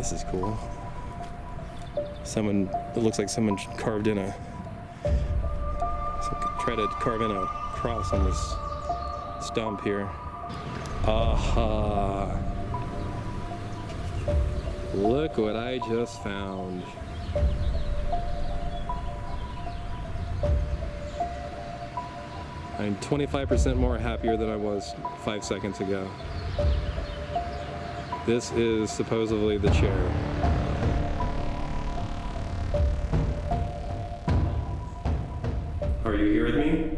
This is cool. It looks like someone carved in try to carve in a cross on this stump here. Aha! Look what I just found. I'm 25% more happier than I was 5 seconds ago. This is supposedly the chair. Are you here with me?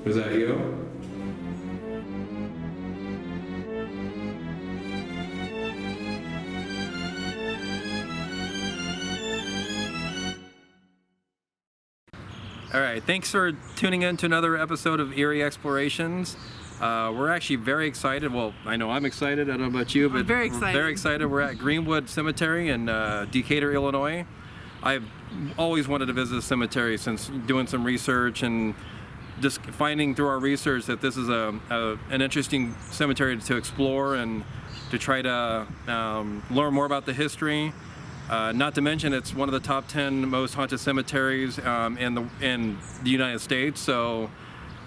Was that you? All right, thanks for tuning in to another episode of Eerie Explorations. We're actually very excited. Well, I know I'm excited. I don't know about you, but I'm very excited. We're very excited. We're at Greenwood Cemetery in Decatur, Illinois. I've always wanted to visit the cemetery since doing some research and just finding through our research that this is an interesting cemetery to explore and to try to learn more about the history. Not to mention, it's one of the top 10 most haunted cemeteries in the United States. So,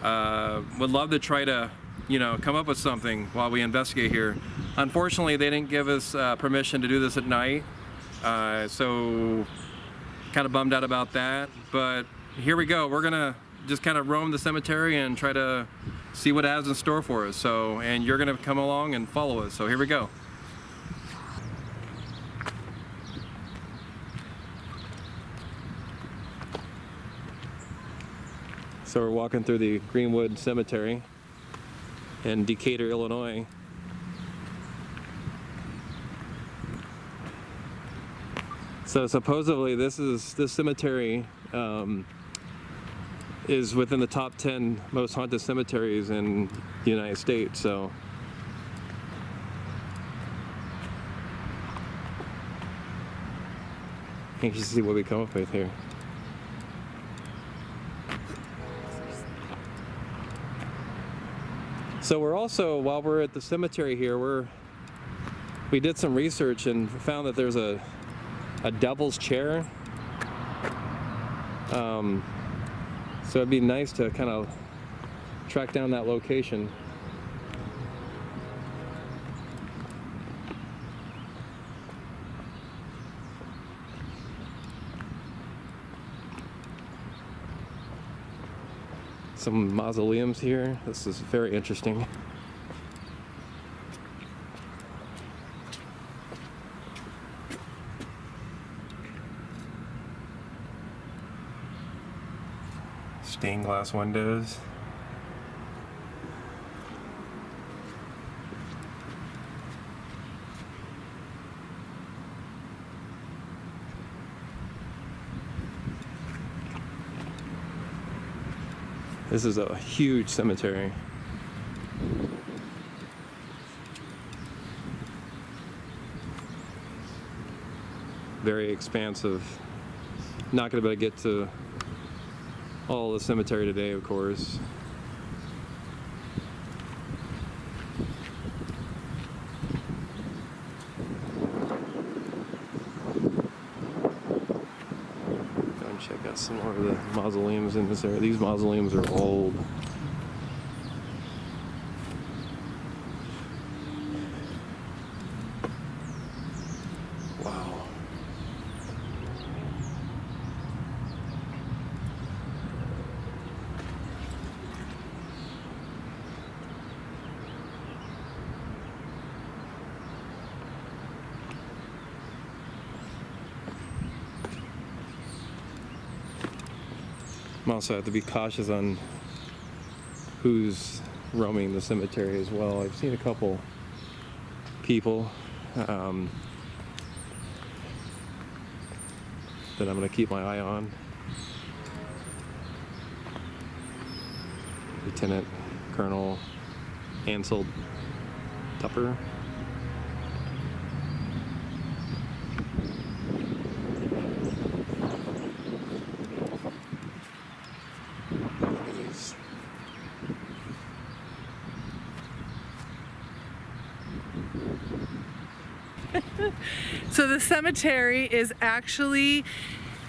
would love to try to, come up with something while we investigate here. Unfortunately, they didn't give us permission to do this at night, so kind of bummed out about that. But here we go. We're gonna just kind of roam the cemetery and try to see what it has in store for us. So, and you're gonna come along and follow us. So here we go. So we're walking through the Greenwood Cemetery in Decatur, Illinois. So supposedly this cemetery is within the top 10 most haunted cemeteries in the United States. So anxious to see what we come up with here. So we're also, while we're at the cemetery here, we did some research and found that there's a devil's chair. So it'd be nice to kind of track down that location. Some mausoleums here. This is very interesting. Stained glass windows. This is a huge cemetery. Very expansive. Not going to be able to get to all the cemetery today, of course. Check out some more of the mausoleums in this area. These mausoleums are old. Wow. Also have to be cautious on who's roaming the cemetery as well. I've seen a couple people that I'm going to keep my eye on. Lieutenant Colonel Ansel Tupper. So the cemetery is actually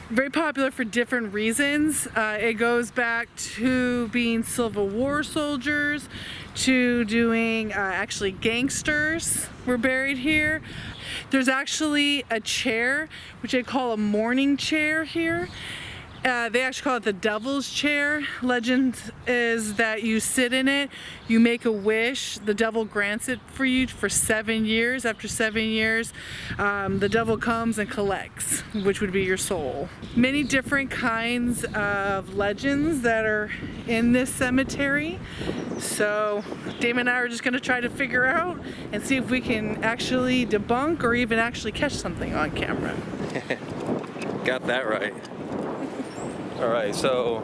very popular for different reasons. It goes back to being Civil War soldiers, to doing actually gangsters were buried here. There's actually a chair, which they call a mourning chair here. They actually call it the devil's chair. Legend is that you sit in it, you make a wish, the devil grants it for you for 7 years. After 7 years, the devil comes and collects, which would be your soul. Many different kinds of legends that are in this cemetery. So Damon and I are just gonna try to figure out and see if we can actually debunk or even actually catch something on camera. Got that right. All right, so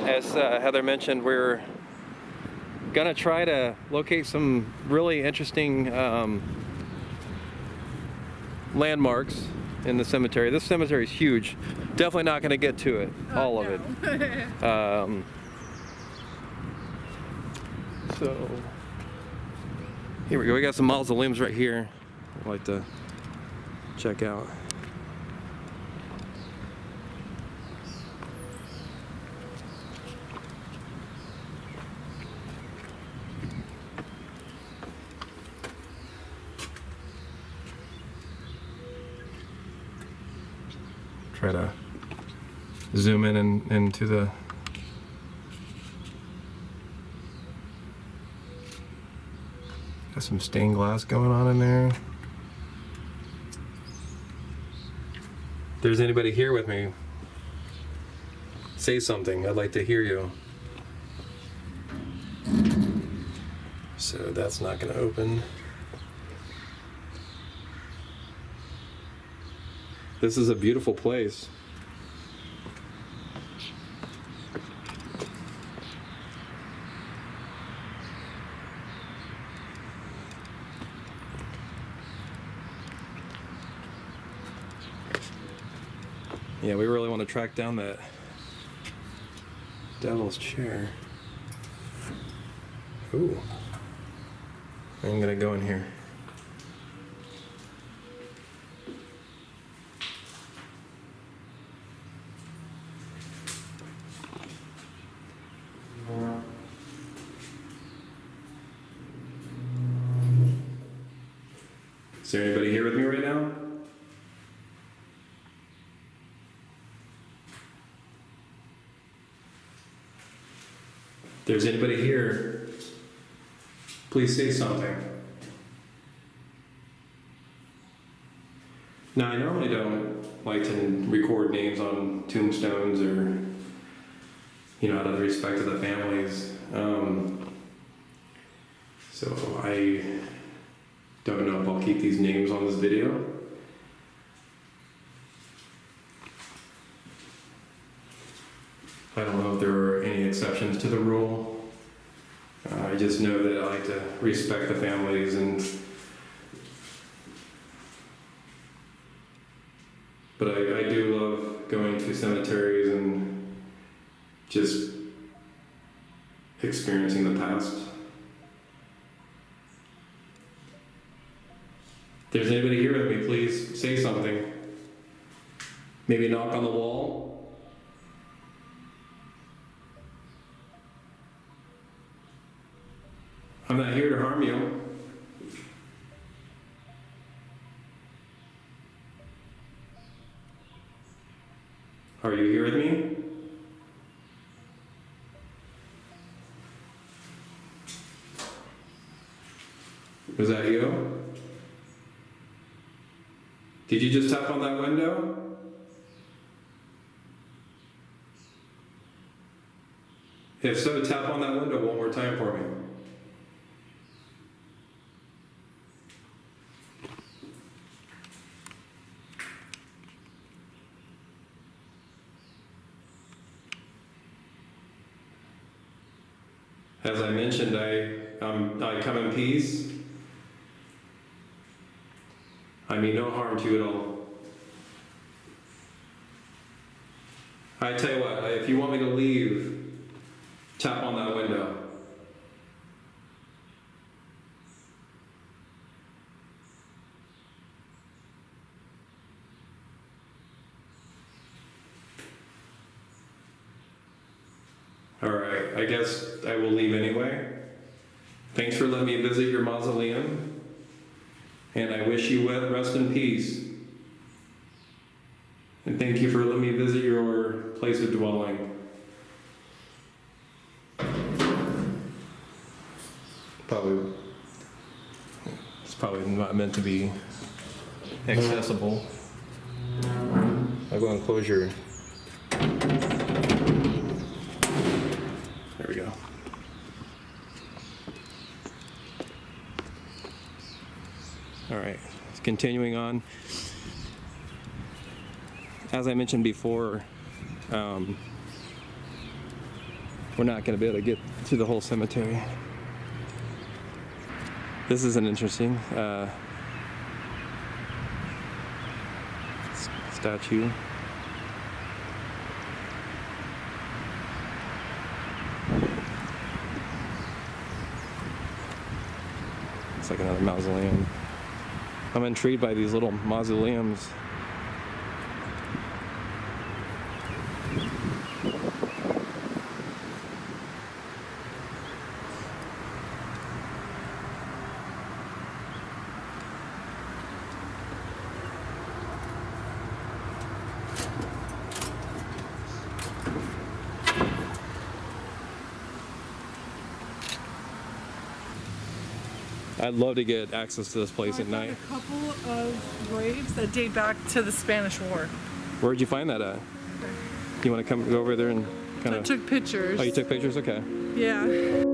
as Heather mentioned, we're gonna try to locate some really interesting landmarks in the cemetery. This cemetery is huge. Definitely not gonna get to it, all of it. So here we go. We got some mausoleums right here I'd like to check out. Try to zoom in and into the got some stained glass going on in there. If there's anybody here with me, say something. I'd like to hear you. So that's not going to open. This is a beautiful place. Yeah, we really want to track down that devil's chair. Ooh. I'm gonna go in here. Is there anybody here with me right now? If there's anybody here, please say something. Now, I normally don't like to record names on tombstones or, out of respect to the families. So I don't know if I'll keep these names on this video. I don't know if there are any exceptions to the rule. I just know that I like to respect the families but I do love going to cemeteries and just experiencing the past. If there's anybody here with me, please say something. Maybe knock on the wall. I'm not here to harm you. Are you here with me? Was that you? Did you just tap on that window? If so, tap on that window one more time for me. As I mentioned, I come in peace. I mean no harm to you at all. I tell you what, if you want me to leave, tap on that window. All right, I guess I will leave anyway. Thanks for letting me visit your mausoleum, and I wish you rest in peace. And thank you for letting me visit your place of dwelling. It's probably not meant to be accessible. I'll go and close your. There we go. All right, continuing on. As I mentioned before, we're not going to be able to get to the whole cemetery. This is an interesting statue. It's like another mausoleum. I'm intrigued by these little mausoleums. I'd love to get access to this place at night. A couple of graves that date back to the Spanish War. Where'd you find that at? You want to go over there and kind I of... took pictures. Oh, you took pictures? Okay. Yeah.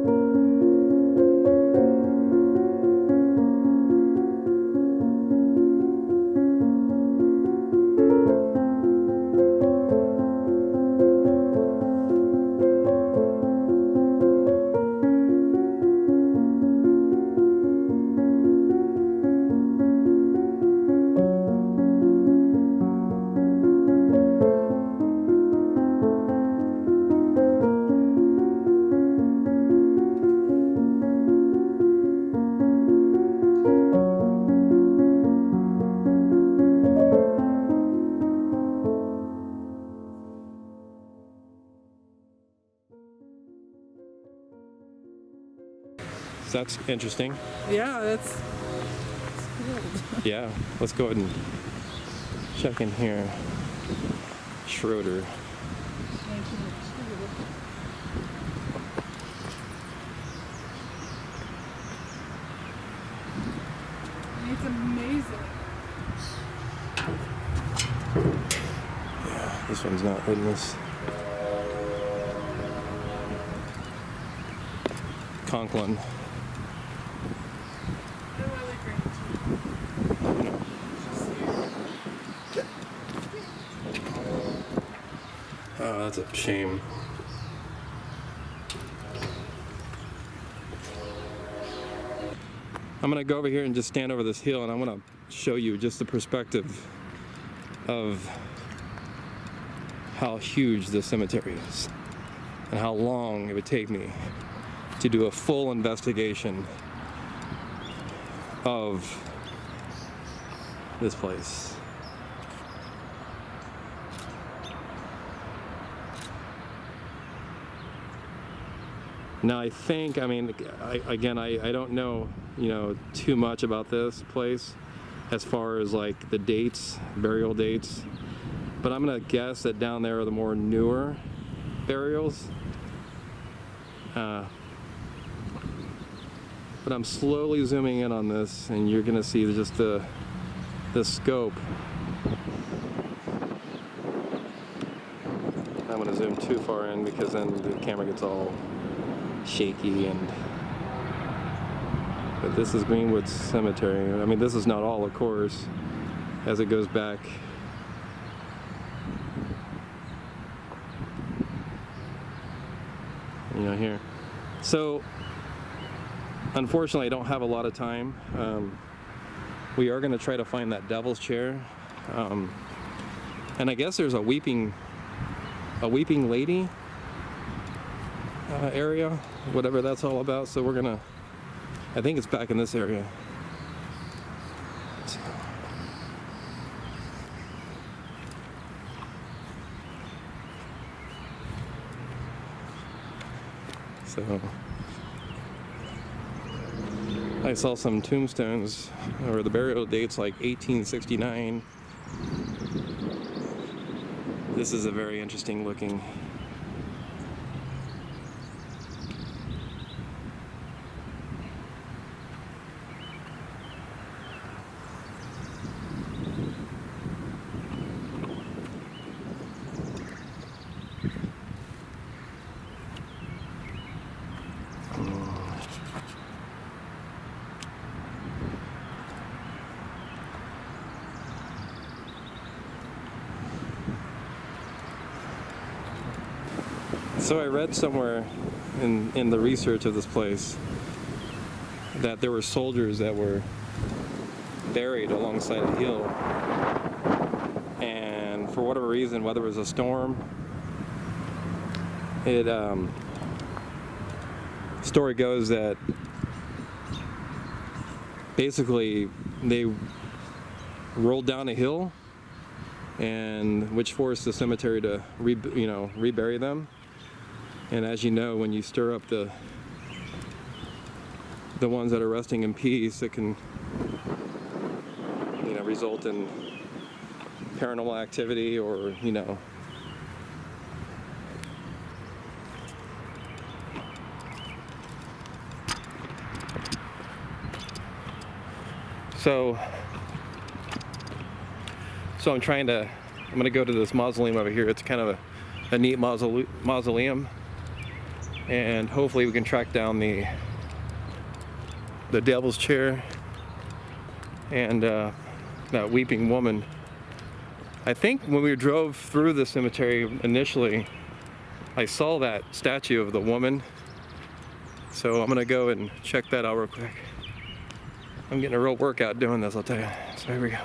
So that's interesting. Yeah, that's Yeah, let's go ahead and check in here. Schroeder. It's amazing. Yeah, this one's not in this. Conklin. Oh, that's a shame. I'm gonna go over here and just stand over this hill, and I want to show you just the perspective of how huge this cemetery is and how long it would take me to do a full investigation of this place. Now I think, I mean, I don't know, too much about this place as far as like the dates, burial dates, but I'm gonna guess that down there are the more newer burials. But I'm slowly zooming in on this, and you're gonna see just the scope. I'm gonna zoom too far in because then the camera gets all shaky. But this is Greenwood Cemetery. I mean, this is not all, of course, as it goes back. Here. So, unfortunately, I don't have a lot of time. We are going to try to find that devil's chair. And I guess there's a weeping lady area, whatever that's all about. So we're gonna, I think it's back in this area. So I saw some tombstones where the burial date's like 1869. This is a very interesting looking. So I read somewhere in the research of this place that there were soldiers that were buried alongside a hill, and for whatever reason, whether it was a storm, story goes that basically they rolled down a hill, and which forced the cemetery to rebury them. And as you know, when you stir up the ones that are resting in peace, it can, result in paranormal activity or, So I'm gonna go to this mausoleum over here. It's kind of a neat mausoleum. And hopefully we can track down the devil's chair and that weeping woman. I think when we drove through the cemetery initially, I saw that statue of the woman. So I'm gonna go and check that out real quick. I'm getting a real workout doing this, I'll tell you. So here we go.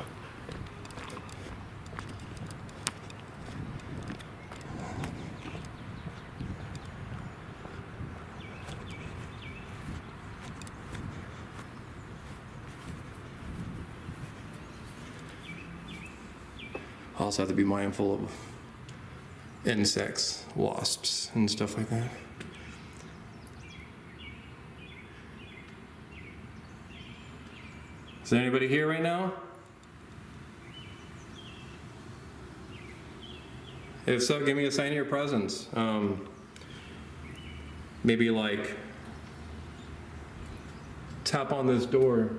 Also have to be mindful of insects, wasps, and stuff like that. Is there anybody here right now? If so, give me a sign of your presence. Maybe like tap on this door.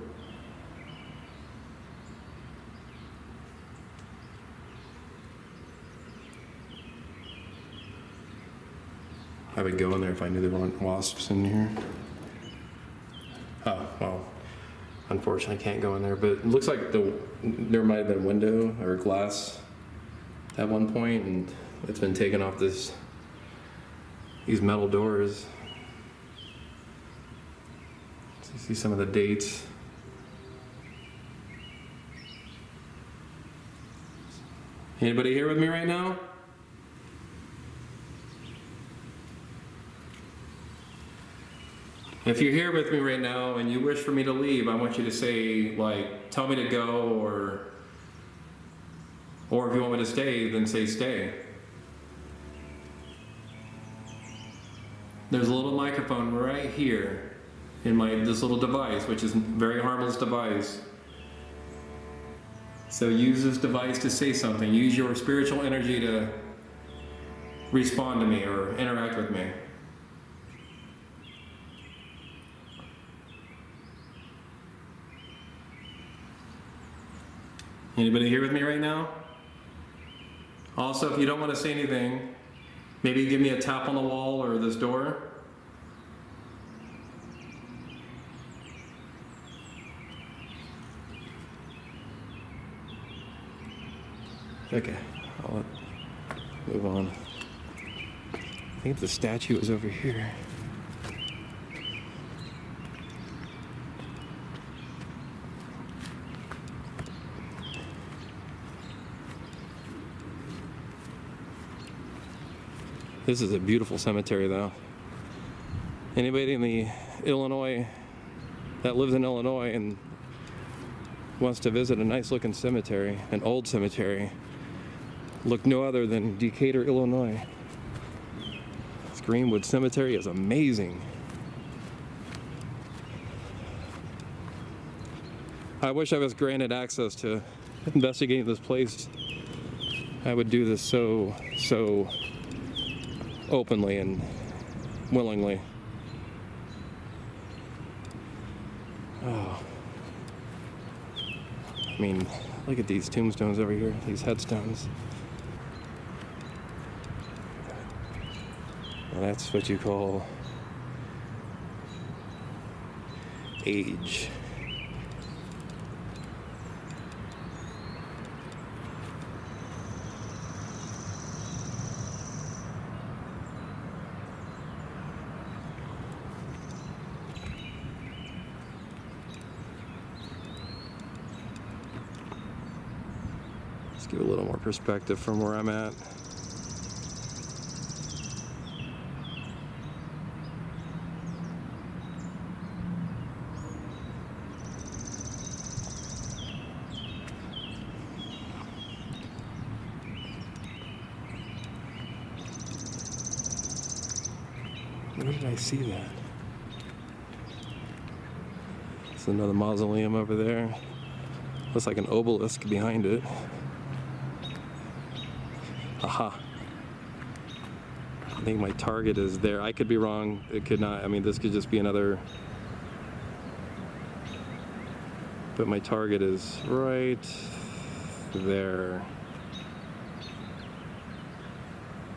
I would go in there if I knew there weren't wasps in here. Oh, well, unfortunately I can't go in there, but it looks like there might have been a window or glass at one point, and it's been taken off these metal doors. So you see some of the dates. Anybody here with me right now? If you're here with me right now and you wish for me to leave, I want you to say, like, tell me to go, or if you want me to stay, then say stay. There's a little microphone right here in this little device, which is a very harmless device. So use this device to say something. Use your spiritual energy to respond to me or interact with me. Anybody here with me right now? Also, if you don't want to say anything, maybe give me a tap on the wall or this door. Okay, I'll move on. I think the statue is over here. This is a beautiful cemetery, though. Anybody in the Illinois that lives in Illinois and wants to visit a nice looking cemetery, an old cemetery, look no other than Decatur, Illinois. This Greenwood Cemetery is amazing. I wish I was granted access to investigating this place. I would do this so openly and willingly. Oh. I mean, look at these tombstones over here, these headstones. Well, that's what you call age. Let's give a little more perspective from where I'm at. Where did I see that? There's another mausoleum over there. Looks like an obelisk behind it. Aha. I think my target is there. I could be wrong. It could not. I mean, this could just be another. But my target is right there.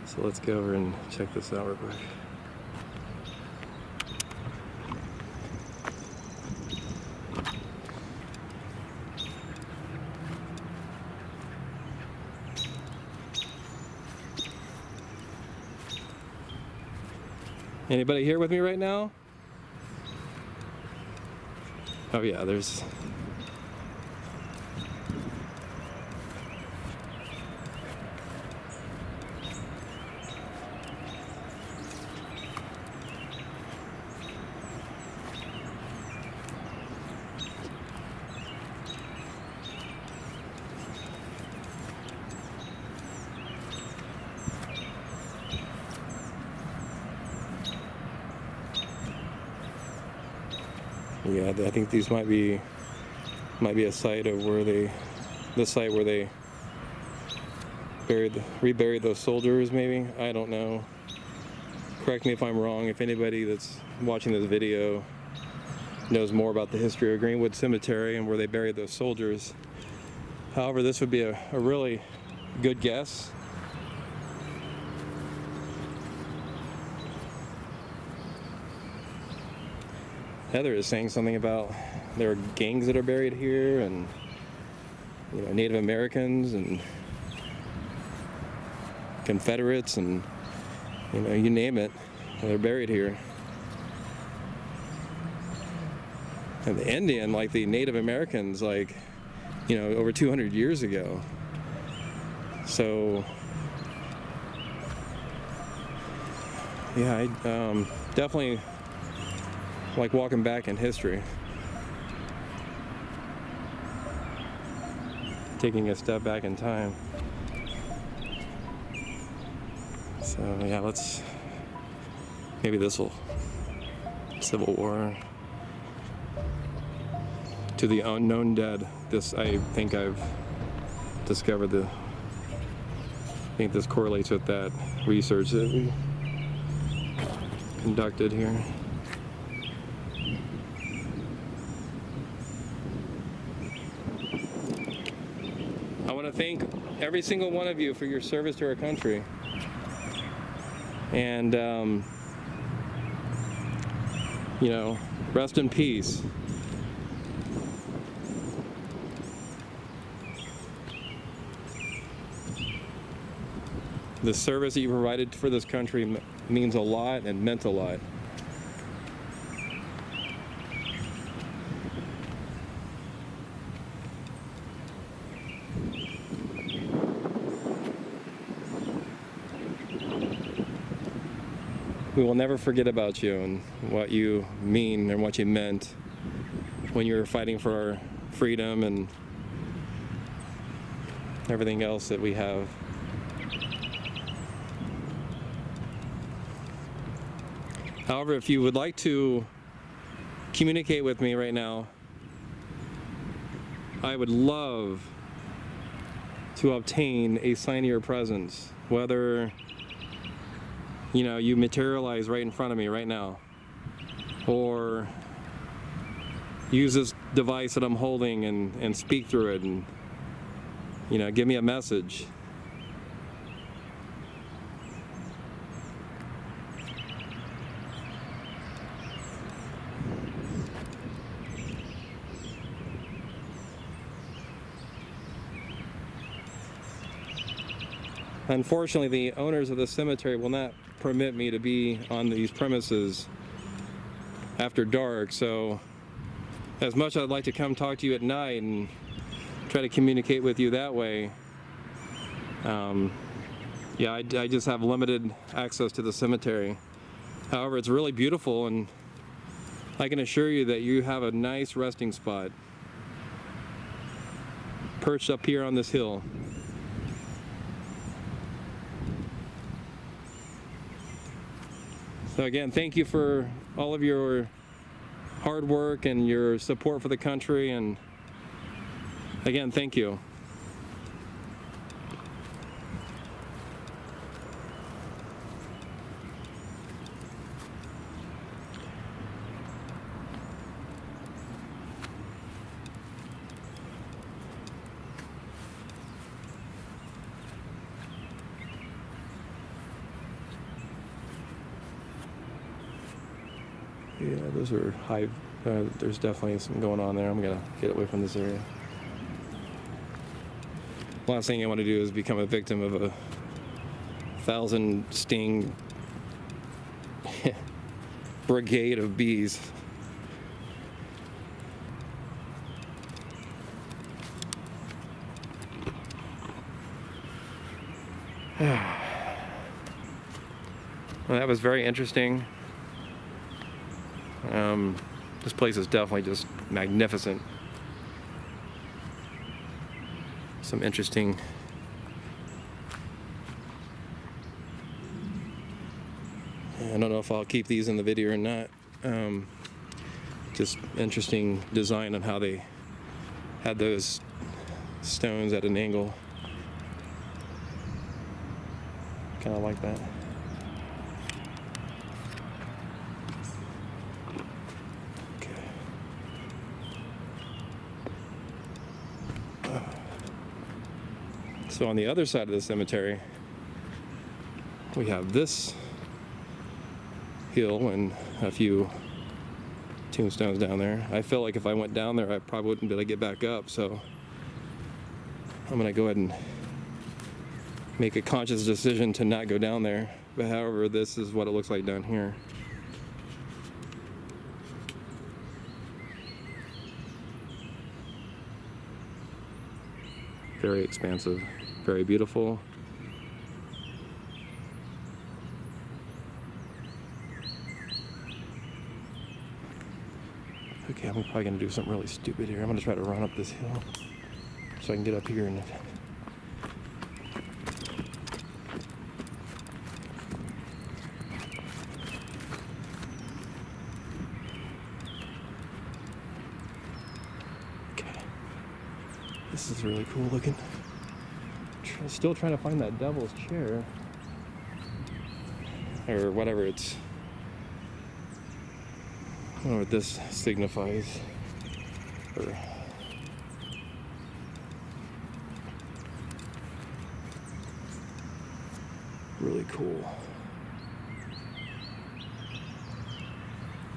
So let's go over and check this out real quick. Anybody here with me right now? Oh yeah, there's... Yeah, I think these might be a site of where the site where they reburied those soldiers, maybe. I don't know. Correct me if I'm wrong. If anybody that's watching this video knows more about the history of Greenwood Cemetery and where they buried those soldiers. However, this would be a really good guess. Heather is saying something about there are gangs that are buried here, and Native Americans and Confederates, and you name it, they're buried here. And the Indian, like the Native Americans, over 200 years ago. So yeah, I definitely like walking back in history, taking a step back in time. So yeah, maybe this will, Civil War, to the unknown dead. This, I think I've discovered I think this correlates with that research that we conducted here. I want to thank every single one of you for your service to our country. And, rest in peace. The service that you provided for this country means a lot and meant a lot. We will never forget about you and what you mean and what you meant when you were fighting for our freedom and everything else that we have. However, if you would like to communicate with me right now, I would love to obtain a sign of your presence, whether you materialize right in front of me right now, or use this device that I'm holding and speak through it and give me a message. Unfortunately, the owners of the cemetery will not permit me to be on these premises after dark, so as much as I'd like to come talk to you at night and try to communicate with you that way, yeah, I just have limited access to the cemetery. However, it's really beautiful, and I can assure you that you have a nice resting spot perched up here on this hill. So again, thank you for all of your hard work and your support for the country, and again, thank you. Yeah, those are high. There's definitely some going on there. I'm gonna get away from this area. Last thing I want to do is become a victim of a 1,000 sting brigade of bees. Well, that was very interesting. This place is definitely just magnificent. Some interesting I don't know if I'll keep these in the video or not. Just interesting design on how they had those stones at an angle. Kind of like that. So on the other side of the cemetery, we have this hill and a few tombstones down there. I feel like if I went down there, I probably wouldn't be able to get back up, so I'm gonna go ahead and make a conscious decision to not go down there. But however, this is what it looks like down here. Very expansive, very beautiful. Okay, I'm probably gonna do something really stupid here. I'm gonna try to run up this hill so I can get up here and this is really cool looking. Still trying to find that devil's chair. Or whatever it's... I don't know what this signifies. Or... really cool.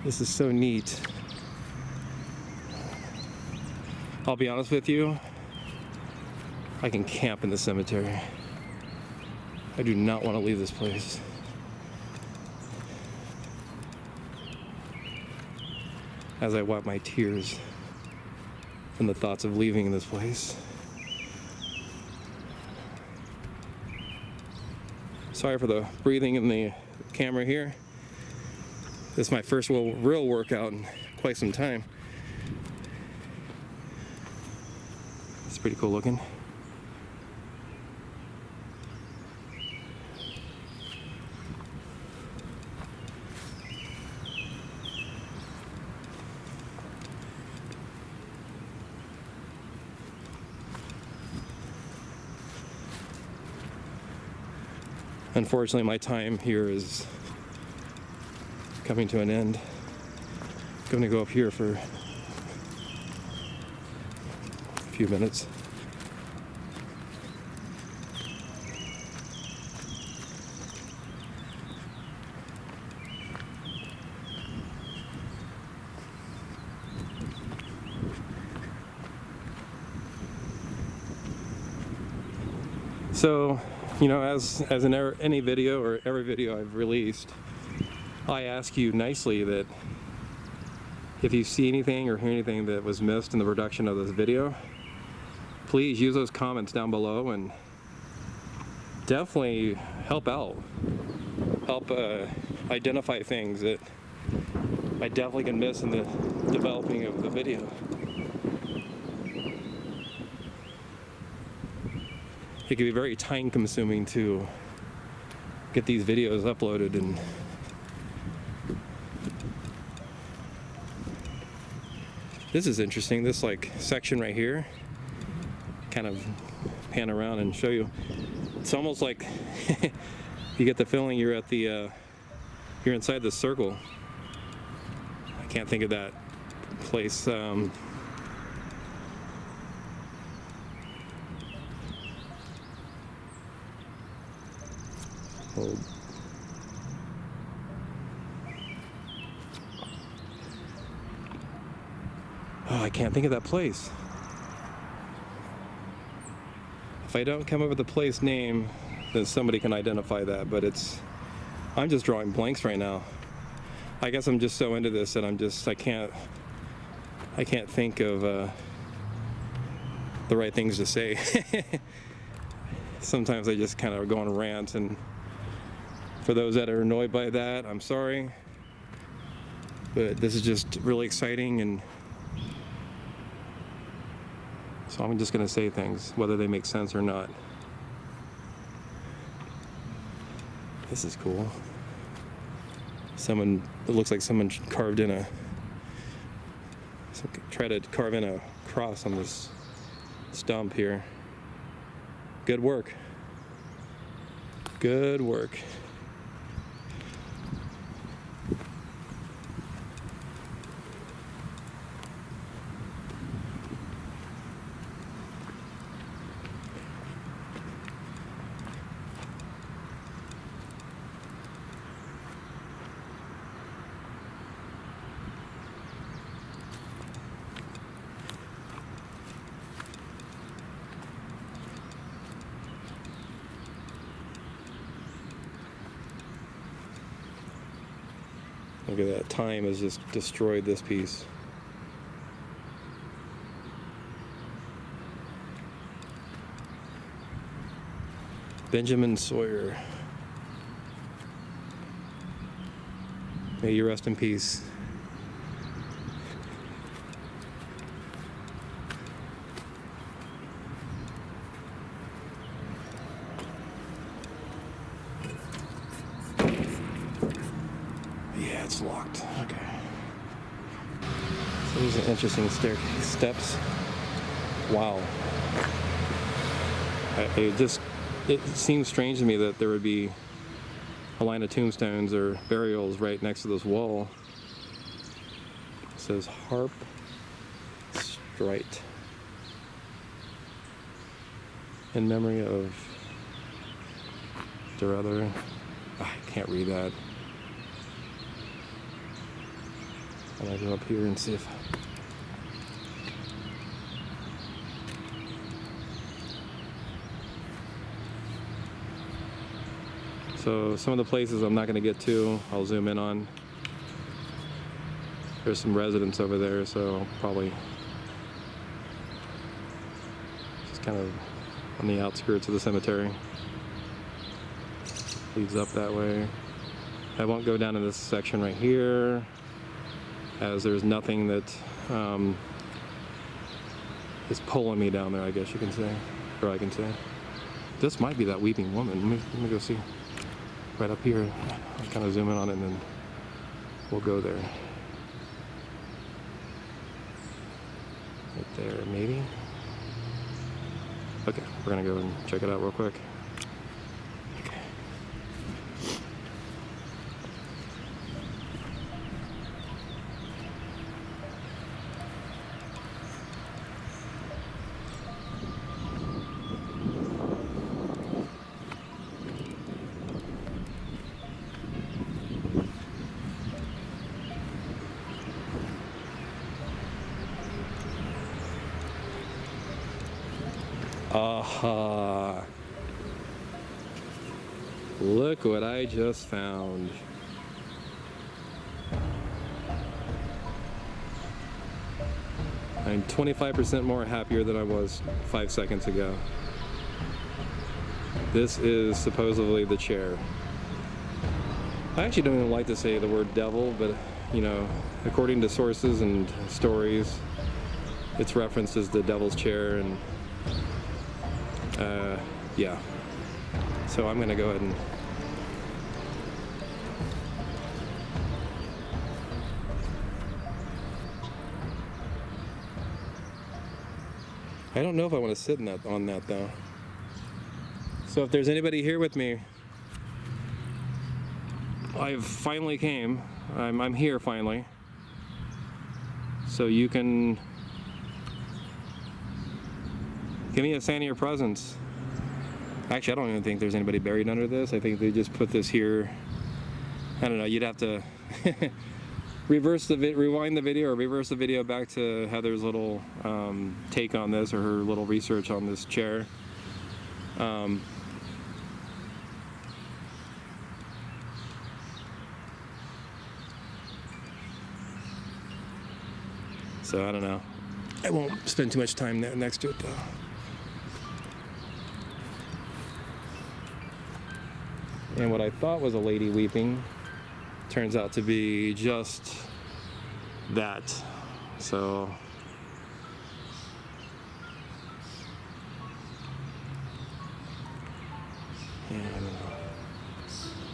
This is so neat. I'll be honest with you, I can camp in the cemetery. I do not want to leave this place. As I wipe my tears from the thoughts of leaving this place. Sorry for the breathing in the camera here. This is my first real workout in quite some time. It's pretty cool looking. Unfortunately, my time here is coming to an end. I'm going to go up here for a few minutes. So, you know, as in any video or every video I've released, I ask you nicely that if you see anything or hear anything that was missed in the production of this video, please use those comments down below and definitely help out. Help identify things that I definitely can miss in the developing of the video. It can be very time consuming to get these videos uploaded, and this is interesting, this like section right here, kind of pan around and show you. It's almost like you get the feeling you're at the you're inside the circle. I can't think of that place. Oh, I can't think of that place. If I don't come up with the place name, then somebody can identify that, but I'm just drawing blanks right now. I guess I'm just so into this that I can't think of the right things to say. Sometimes I just kind of go on rants, and for those that are annoyed by that, I'm sorry. But this is just really exciting, and so I'm just going to say things, whether they make sense or not. This is cool. It looks like someone carved in tried to carve in a cross on this stump here. Good work. Good work. Look at that, time has just destroyed this piece. Benjamin Sawyer. May you rest in peace. Yeah, it's locked. Okay. So these are interesting staircase steps. Wow. It seems strange to me that there would be a line of tombstones or burials right next to this wall. It says Harp Strite. In memory of their other... I can't read that. I'm gonna go up here and see if... So some of the places I'm not going to get to, I'll zoom in on. There's some residents over there, so I'll probably just kind of on the outskirts of the cemetery. Leads up that way. I won't go down in this section right here, as there's nothing that is pulling me down there, I guess you can say, or I can say. This might be that weeping woman. Let me go see. Right up here, I'll kind of zoom in on it and then we'll go there. Right there, maybe? Okay, we're gonna go and check it out real quick. Okay. Aha! Look what I just found. I'm 25% more happier than I was 5 seconds ago. This is supposedly the chair. I actually don't even like to say the word devil, but you know, according to sources and stories, it's referenced as the devil's chair, and yeah. So I'm gonna go ahead and I don't know if I want to sit in that on that though. So if there's anybody here with me, I've finally came. I'm here finally. So you can give me a sign of your presence. Actually, I don't even think there's anybody buried under this. I think they just put this here. I don't know. You'd have to rewind the video or reverse the video back to Heather's little take on this, or her little research on this chair. So I don't know. I won't spend too much time next to it though. And what I thought was a lady weeping turns out to be just that. So yeah, I don't know.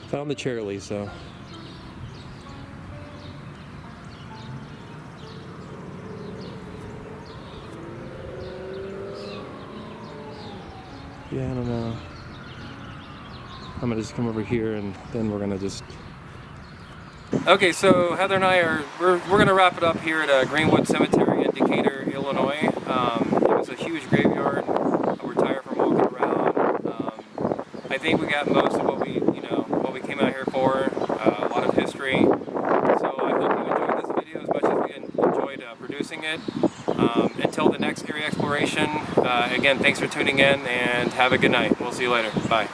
Found the chair at least, so yeah, I don't know. I'm gonna just come over here and then we're gonna just. Okay, so Heather and I we're gonna wrap it up here at Greenwood Cemetery in Decatur, Illinois. It was a huge graveyard. We're tired from walking around. I think we got most of what we came out here for. A lot of history. So I hope you enjoyed this video as much as we enjoyed producing it. Until the next Eerie exploration, again, thanks for tuning in and have a good night. We'll see you later. Bye.